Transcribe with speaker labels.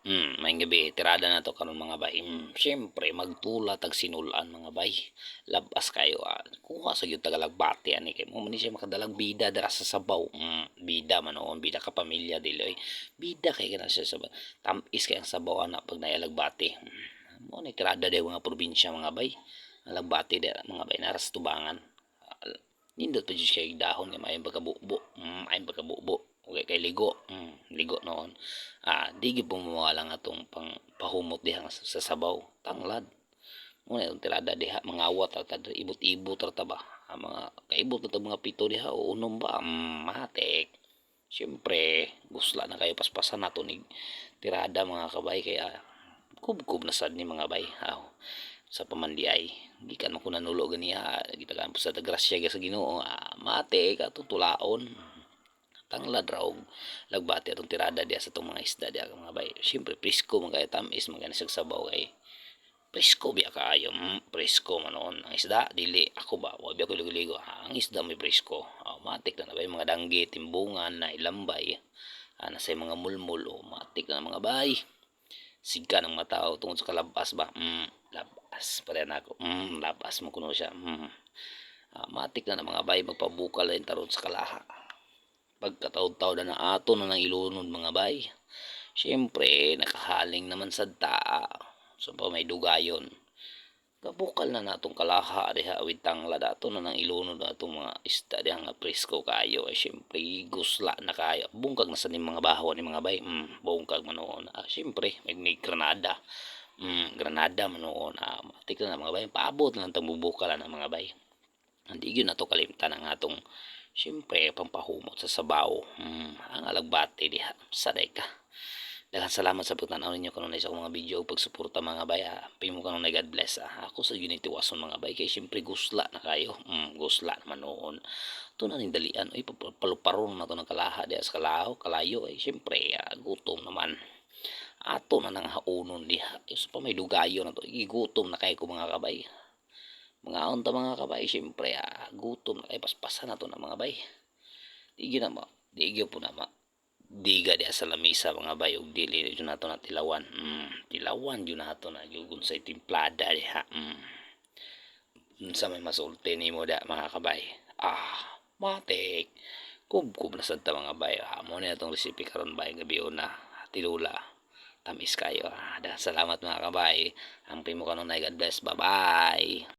Speaker 1: Maayong gabi, tirada na to karon mga bay. Siyempre magtula tag sinulan mga bay. Labas kayo kuha sa gyud tagalagbati ani kay mo man ni siya makadalag bida dira sa sabaw. Bida man noon, bida ka pamilya dili oy. Bida kay kana siya sa tamis kay ang sabaw ana pag nailagbati. Mo ni tirada day mga probinsya mga bay. Alagbati dira mga bay naras tubangan. Nindot pa jud kay dahon nga maayong pagkabubo. Maayong pagkabubo. Okay, kay ligo. Ligo noon. Di gyud pumuwala nga atong pang pahumot diha sa sabaw. Tanglad. Muna itong tirada diha mga awat at ibot-ibot ra ba. Mga kaibot na mga pito diha o unom ba. Matik. Siyempre, gusla na kayo paspasan nato ni tirada mga kabay kaya kubkub na sad ni mga bay. Sa pamandiay gikan man ko nanulo ganiha gitagaan po sa grasya sa Ginoo mate ka tutulaon tanglad raw lagbati atong tirada diya sa itong mga isda diya mga bay. Siyempre presko man kay tamis man kay sabaw kay presko biya kaayo. Presko man noon ang isda dili ako ba wa biya ko ligo-ligo ang isda may presko. Matik na bay mga danggi timbungan na ilambay nasa mga mulmul matik na mga bay. Siga ng matao tungod sa kalabas ba. Labas pala na ako. Labas mo kuno siya. Matik na mga bay magpabukal rin taron sa kalaha. Pagkataod-taod na ato na ng ilunod mga bay. Siyempre nakahaling naman sa taa. So pa may dugayon. Kabukal na natong kalaha diha awitang ladato na ng ilunod atong mga isda diha nga presko kayo. Siyempre gusla na kayo. Bungkag na sa ni mga bahaw ni mga bay. Bungkag man noon. Siyempre may granada. Granada man noon. Matik na mga bay. Paabot na lang bubukalan ng mga bay. Hindi yun na to kalimtan ang atong siyempre pampahumot sa sabaw. Ang alagbati diha. Saday ka. Daghang salamat sa pagtanaw ninyo kanunay sa akong mga video ug pagsuporta mga bay. Pimo kanunay God bless. Ako sa Unity Wason mga bay kay siyempre gusla na kayo. Gusla naman noon. Ito na rin dalian. Ay paluparon na to ng kalaha diha sa kalayo. Siyempre gutom naman. Ato na nang haunon diha. So pa may dugayo na to. Gutom na kayo ko mga kabay. Mga unta mga kabay siyempre gutom na kayo paspasan na to na mga bay. Digyo po na diga diya sa lamisa mga bay ug dili yun nato na tilawan. Tilawan yun nato na yugon sa timplada diha. Sa may masulti nimo da mga kabay. Matik. Kubkub na sad ta mga bay. Mo na itong recipe karon bay gabi una. Tilula. Tamis kayo. Salamat mga kabay. Ang pimo kanunay God bless. Bye bye.